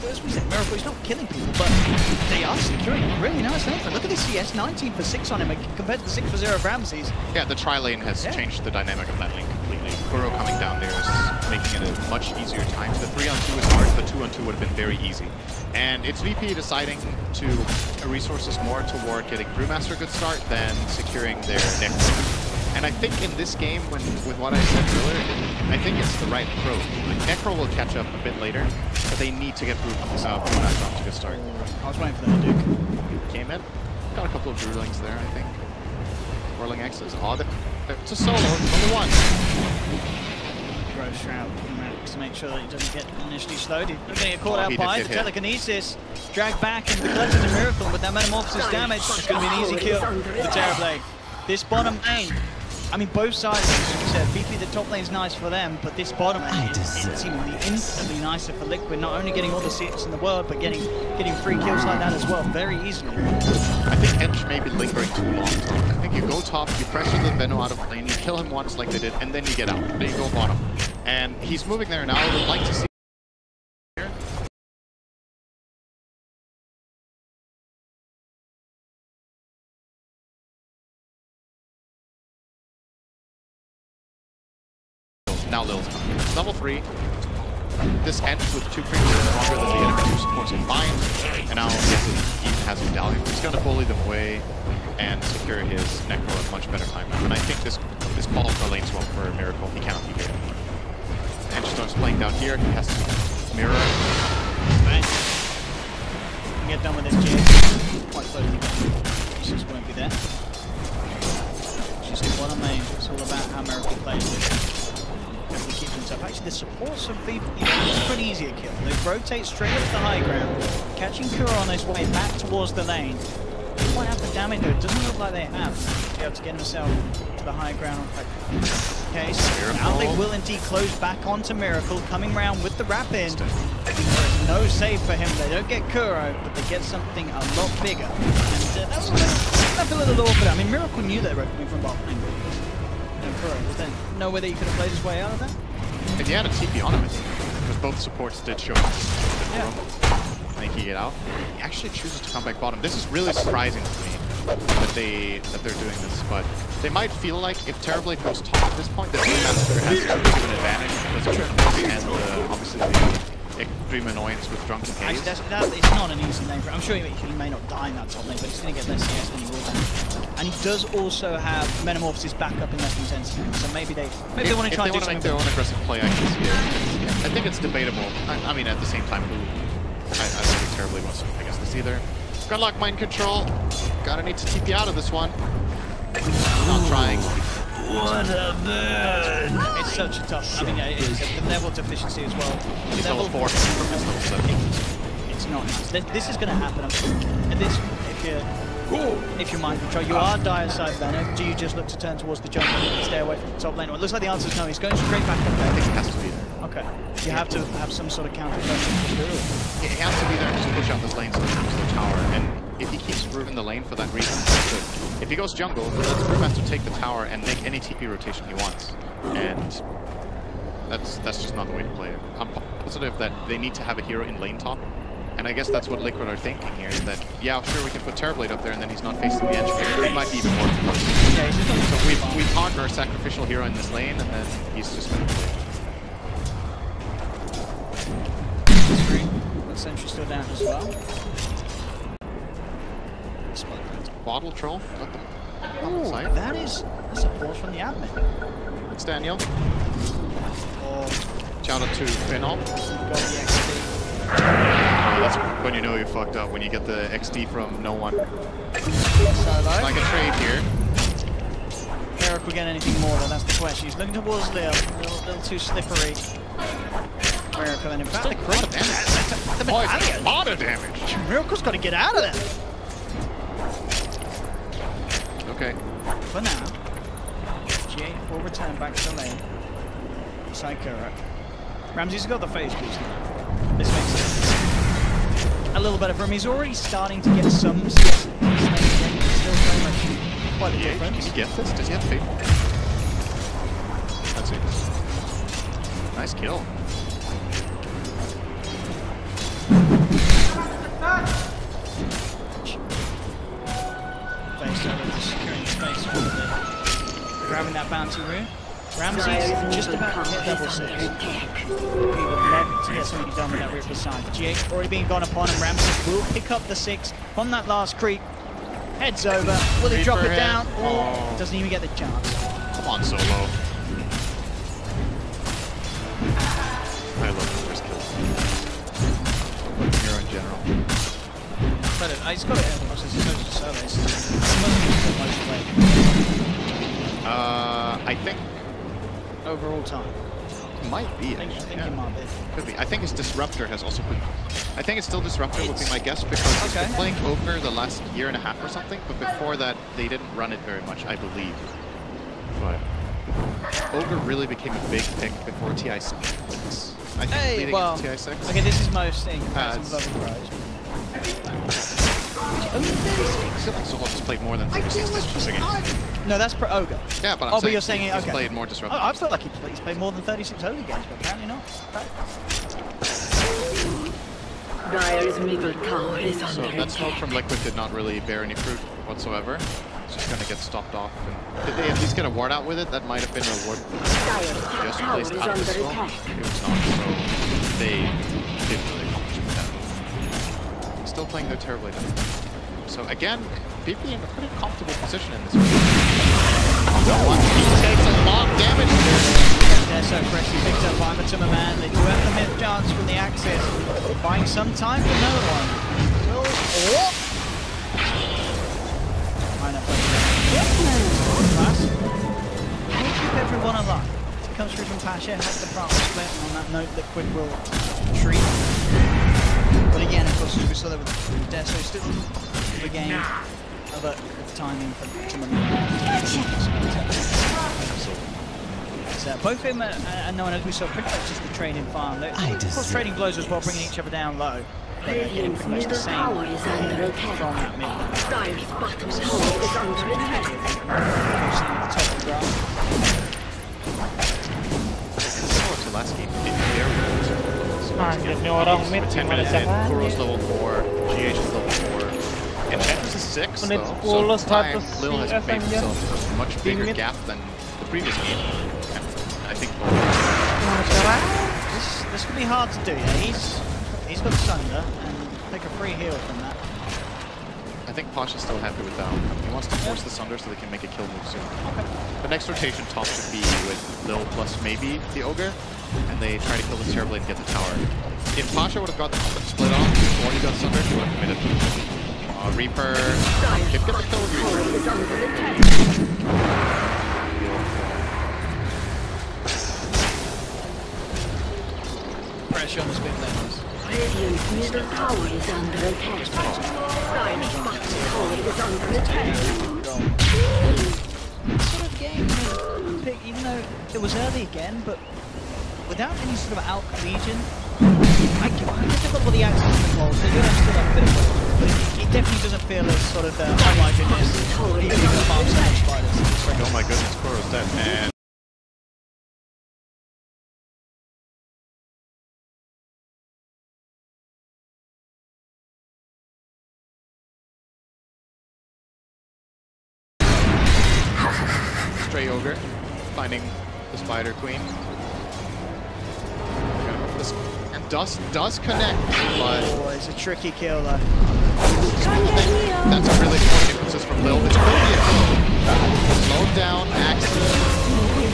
As we said, Miracle is not killing people, but they are securing really nice lanes. Look at this CS, 19 for 6 on him compared to the 6 for 0 of Ramses. Yeah, the tri-lane has changed the dynamic of that lane completely. Kuro coming down there is making it a much easier time. The 3-on-2 is hard, but 2-on-2 would have been very easy. And it's VP deciding to resources more toward getting Brewmaster a good start than securing their next. And I think in this game, with what I said earlier, I think it's the right approach. Like, Necro will catch up a bit later, but they need to get Brewmaster off to a good start. I was waiting for them to Duke. Came in. Got a couple of Brewlings there, I think. Whirling X's. Oh, it's a solo. Number 1. Grow Shroud to make sure that he doesn't get initially slowed. He's going to get caught out by the telekinesis. Dragged back and collected the Miracle, but that Metamorphosis damage is going to be an easy kill for Terrorblade. This bottom lane, I mean, both sides, as you said, VP, the top lane's nice for them, but this bottom lane is seemingly instantly nicer for Liquid, not only getting all the CS in the world, but getting 3 kills like that as well, very easily. I think Edge may be lingering too long. I think you go top, you pressure the Veno out of lane, you kill him once like they did, and then you get out. Then you go bottom. And he's moving there now. I would like to see here. Now Lil's coming. Level 3. This Ench with 2 creeps is stronger than the enemy 2 supports combined. And now he even has Medallion. He's going to bully them away and secure his Necro at a much better time now. And I think this call for lane swap for Miracle, he cannot be here anymore. Ench starts playing down here. He has to mirror. Right. Get done with this GX. Quite close. She just won't be there. She's the bottom lane. It's all about how Miracle plays with it. he keeps himself. Actually, the supports of VP, it's pretty easy to kill. They rotate straight up the high ground, catching Kura on his way back towards the lane. They might have the damage though. It doesn't look like they have to be able to get himself to the high ground. Okay, so now they will indeed close back onto Miracle, coming round with the wrap-in. There's no save for him. They don't get Kuro, but they get something a lot bigger. And that's a little awkward. I mean, Miracle knew they were coming from bot lane. Kuro, was there no way that he could have played his way out of that? If he had a TP on him, because both supports did show up. Yeah. I think he get out. He actually chooses to come back bottom. This is really surprising to me that they're doing this, but they might feel like if Terrorblade goes top at this point, the Master has too big of an advantage because of and obviously the extreme annoyance with Drunken Haze. Actually, it's not an easy lane for him. I'm sure he may not die in that top lane, but he's going to get less CS than he will die. And he does also have Metamorphosis back up in less than 10 seconds, so maybe they want to try and do something. If they want to make their own aggressive play, I can see it. I think it's debatable. I mean, at the same time, I don't think Terribly wants to play against this either. Gunlock mind control. Gotta need to TP out of this one. Not trying. What a burn! It's such a tough. I mean, it's the level of efficiency as well. He's level 4. It's not nice. This is going to happen. And this, if you're mind control, you are dire side Venom. Do you just look to turn towards the jungle and stay away from the top lane? Well, it looks like the answer is no. He's going straight back up there. I think he has to be there. Okay. You have to have some sort of counter pressure to do it. He has to be there to push out this lane so he comes to the tower. And if he keeps Brew in the lane for that reason, that's good. If he goes jungle, then Brew has to take the tower and make any TP rotation he wants. And that's just not the way to play it. I'm positive that they need to have a hero in lane top. And I guess that's what Liquid are thinking here, is that, yeah, sure, we can put Terrorblade up there and then he's not facing the edge, but it might be even more close. So we partner a sacrificial hero in this lane, and then he's just going to play. Sentry still down as well. Bottle troll. Oh, that's a pause from the admin. It's Daniel. Shout out to Phenol. That's when you know you fucked up, when you get the XD from no one. It's like a trade here. Eric will get anything more though, that's the question. He's looking towards Leo, a little too slippery. Miracle, and in fact, a lot of damage. Miracle's got to get out of there. Okay. For now, G8 will return back to the lane. Beside Kura. Ramsey's got the phase boost now. This makes sense. A little better for him. He's already starting to get some CS. Still very much quite a difference. Does he get this? Does he have fate? That's it. Nice kill. Grabbing that bounty rune. Ramsey's just about to hit level 6. He would love to get something done with that Ripper side. G8 already being gone upon him. Ramsey will pick up the 6 on that last creep. Heads over. Will he drop it down? Oh, doesn't even get the chance. Come on, Solo. I love the first kill. Hero in general. But he's got it in most of his surveys. He must be most played. I think overall time. It might be. I think it might be. Could be. I think his Disruptor has also been. I think it's still Disruptor would be my guess, because he's been playing Ogre the last year and a half or something, but before that they didn't run it very much, I believe. But Ogre really became a big pick before TI6. I think leading into TI6. Okay, this is most thing. Solo just played more than 36 disruptors a game. No, that's per Ogre. Yeah, but I'm saying you're saying he's played more disruptors. I feel like he's played more than 36 Ogre games, but apparently not. Dire's middle tower is under attack. So that smoke from Liquid did not really bear any fruit whatsoever. It's just going to get stopped off. And did they at least get a ward out with it? That might have been a ward just placed out of the smoke. It was not, so they didn't really accomplish with that. Still playing their terribly down. So again, PP in a pretty comfortable position in this room. He takes a lot of damage there. They're so fresh. He picked up Vimer to man. They do have the mid chance from the Axis. Buying some time for another one. Keep everyone alive. comes through from Pasha, has the front split. On that note, Liquid will retreat. But again, of course, as we saw there with Deso, still the game. But the timing for some of both him and no one, as we saw, pretty much just the trading farm. Of course, trading blows as well, bringing each other down low. Radiant's middle tower is under attack. Dire's bottom tower is under attack. Similar to last game, it very well. 10 minutes in, Kuro's level 4, GH is level 4. Enchantress is 6, though, so time Lil has made himself a much bigger gap than the previous game. And I think this could be hard to do. Yeah, he's got Sunder and take a free heal from that. I think Pasha's still happy with that. He wants to force the Sunder so they can make a kill move soon. The next rotation top should be with Lil plus maybe the Ogre, and they try to kill this Terrorblade and get the tower. If Pasha would have got the split off before he got Sunder, he would have committed. Reaper, get the kill with Reaper. Pressure on the spin lanes. Radiant's middle tower is under attack. Dire's bottom tower is under attack. Sort of game, even though it was early again, but without any sort of out Legion, I difficult what the access controls, so you're still have a bit of work. But it definitely doesn't feel as sort of, oh my goodness, he's going to farm so much spiders. Oh my goodness, Kuro's dead, and Stray Ogre, finding the Spider Queen. And Dust does connect, but oh, it's a tricky kill though. That's a really important emphasis from Lil. It's going to be a kill. Slowed down, Axis.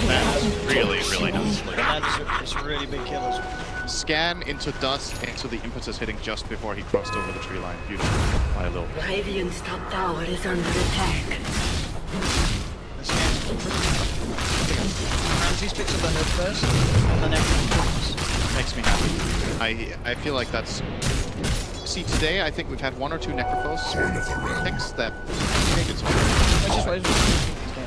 That's really, really nice. That's a really big kill as well. Scan into Dust, into the impetus hitting just before he crossed over the tree line. Beautiful by Lil. Radiant's top tower is under attack. Ramses picks up the hood first, and the next one comes. Makes me happy. I feel like that's... See, today I think we've had 1 or 2 Necrophos picks that make it so.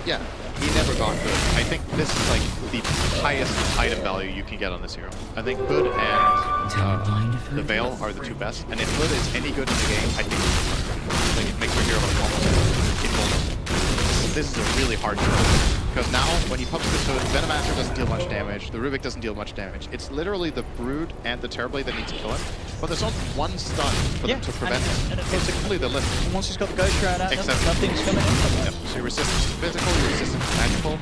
Yeah, he never got good. I think this is like the highest item value you can get on this hero. I think Hood and the Veil are the 2 best, and if Hood is any good in the game, I think like, it makes your hero almost invulnerable. This is a really hard hero. Because now, when he pops this Hood, Venomancer doesn't deal much damage, the Rubik doesn't deal much damage. It's literally the Brood and the Terrorblade that need to kill him. But there's only one stun for them to prevent him. It's completely the limit. And once he's got the Ghost Shroud out, nothing's coming in from that. So your resistance is physical, your resistance is magical,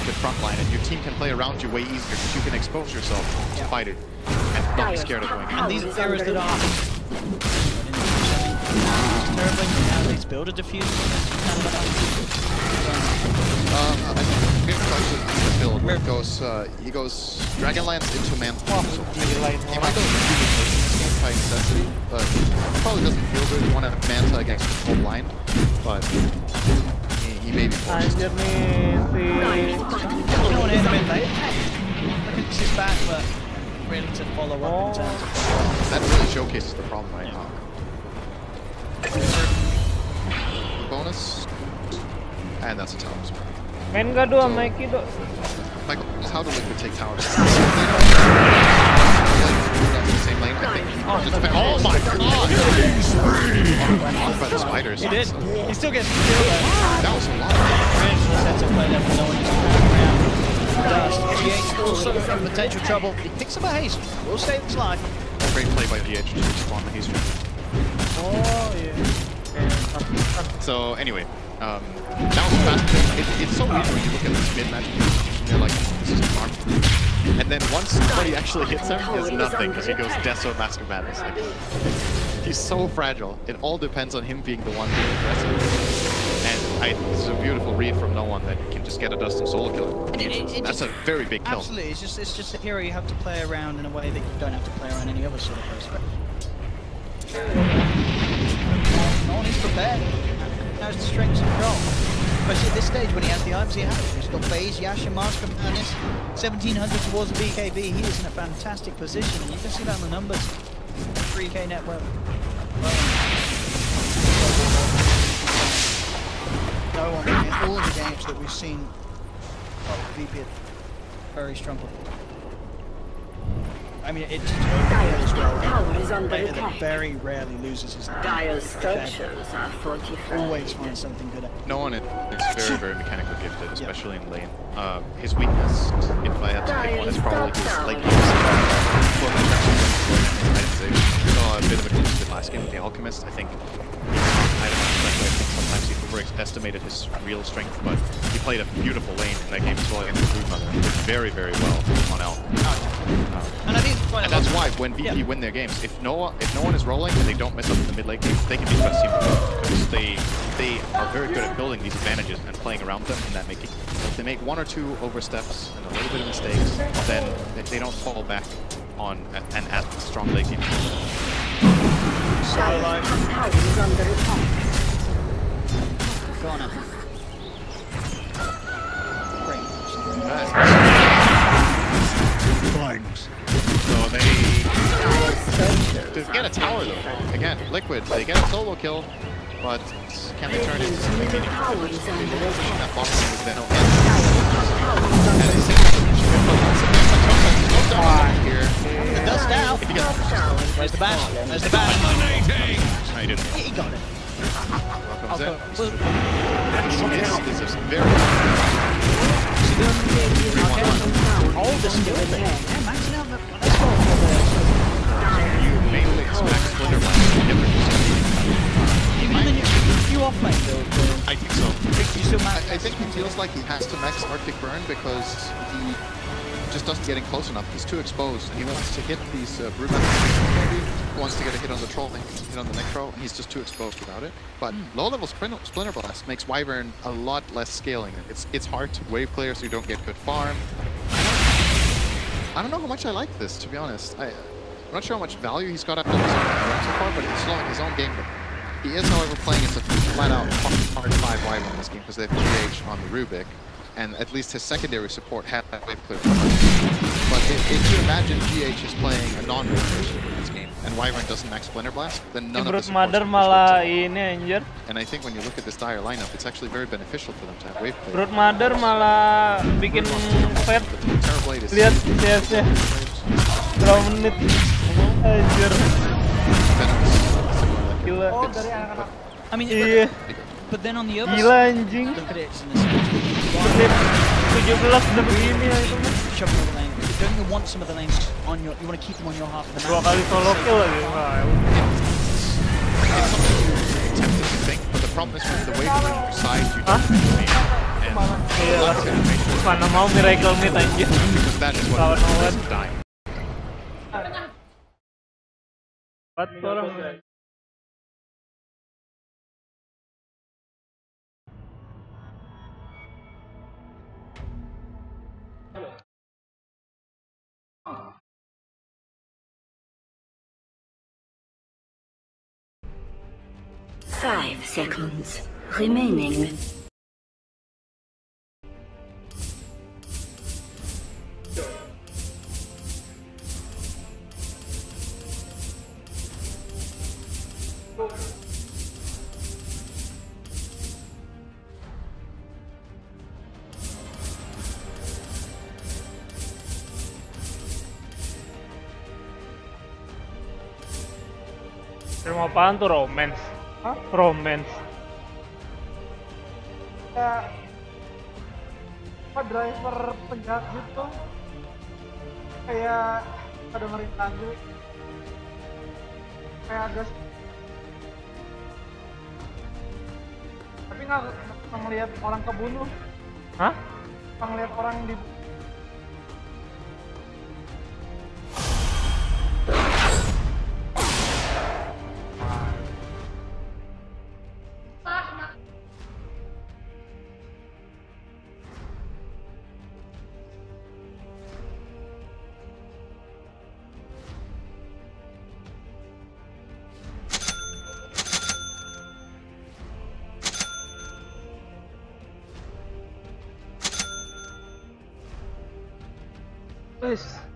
with frontline, and your team can play around you way easier because you can expose yourself to fight it and not be scared of going in. And these heroes that are Terrorblade can at least build a diffuser. I think Mirror Touch is the build where it goes, he goes Dragonlance into Manta. So he might go this game by necessity, but it probably doesn't feel good. You want to have Manta against full blind, but he may be forced. Anjir nih si... No one hit him in late. Look at his back, but really to follow up in terms of... That really showcases the problem right now. Bonus. And that's a tower spell. Main gak doa, Mikey do. Michael, how do Liquid take towers? Same lane, I think. Oh my god! Off by the spiders. He did. He still gets killed though. That was a lot. Sets up play there for no one just around. GH also in potential trouble. He picks up a haste. Will save his life. Great play by GH to respawn the haste. Oh yeah. So anyway, that was fast. It's so weird when you look at this mid-match and you're like, this is a farm. And then once somebody actually hits him, he has nothing because he goes Deso Master Madness. Like, he's so fragile. It all depends on him being the one being aggressive. And it's a beautiful read from no one that you can just get a Dust and solo kill. That's a very big kill. Absolutely, it's just a hero you have to play around in a way that you don't have to play around any other sort of person. No one is prepared. Knows the strengths of control. Especially at this stage when he has the items he has. He's got Phase, Yash, and Mask from Ernest. 1700 towards the BKB. He is in a fantastic position. And you can see that on the numbers. 3k net worth. No one in all of the games that we've seen VP at very strong. I mean, it's as well. Player that very rarely loses his Dire's structures are fortified. Always finds something good. No one is very, very mechanically gifted, especially in lane. His weakness, if I had to pick one, is probably his late game. We saw a bit of a glimpse of it last game with the Alchemist. I think sometimes he overestimated his real strength, but he played a beautiful lane in that game as well against the Broodmother. He did very, very well on L. And I think that's why when VP win their games, if no one is rolling and they don't mess up in the mid lane game, they can be best team because they are very good at building these advantages and playing around them, and that making if they make one or two oversteps and a little bit of mistakes, then they don't fall back on an as strong late game. So they get a tower though. Again, Liquid, they get a solo kill, but can they turn it into something meaningful? That box was then okay. Here. The dust out. There's the bash. There's the bash. No, he didn't. He got it. Welcome, This is a very... All the skill thing. Yeah, maxing out the... You mainly expect Splinter Blast to get their Even in you off-lane build? I think so. I think he feels like he has to max Arctic Burn because he just doesn't get in close enough. He's too exposed, and he wants to hit these Broodmasters. Maybe he wants to get a hit on the Troll, hit on the Necro, and he's just too exposed without it. But low-level Splinter Blast makes Wyvern a lot less scaling. It's hard to wave players who don't get good farm. I don't know how much I like this, to be honest. I'm not sure how much value he's got after this so far, but it's slowing his own game. He is, however, playing as a flat-out hard 5 Wyvern in this game because they have GH on the Rubik. And at least his secondary support had that wave clear. But if you imagine GH is playing a non-wave version in this game, and Wyvern doesn't max Splinter Blast, then none of the supports malah ini anjir. And I think when you look at this Dire lineup, it's actually very beneficial for them to have wave clear. Broodmother malah bikin fat. Lihat CS-nya. Berapa menit? Anjir. Gila. I mean, iya. But then on the other Gila anjing. look at it. 17 udah begini ya itu. Don't you want some of the lanes on your? You want to keep them on your half of the map. 2 kali solo kill lagi. It's tempted to think, but the problem is with the wave clear side, you don't really Iya. Mana mau miracle mid anjir. because that is what is dying. Buat orang. Five seconds remaining. Terima apaan tuh romance? Hah? Romance? Ya, apa driver penjahat gitu? Kayak pada dengerin lagu, kayak agak. Tapi nggak ngelihat orang kebunuh. Hah? Ngelihat orang di. Guys.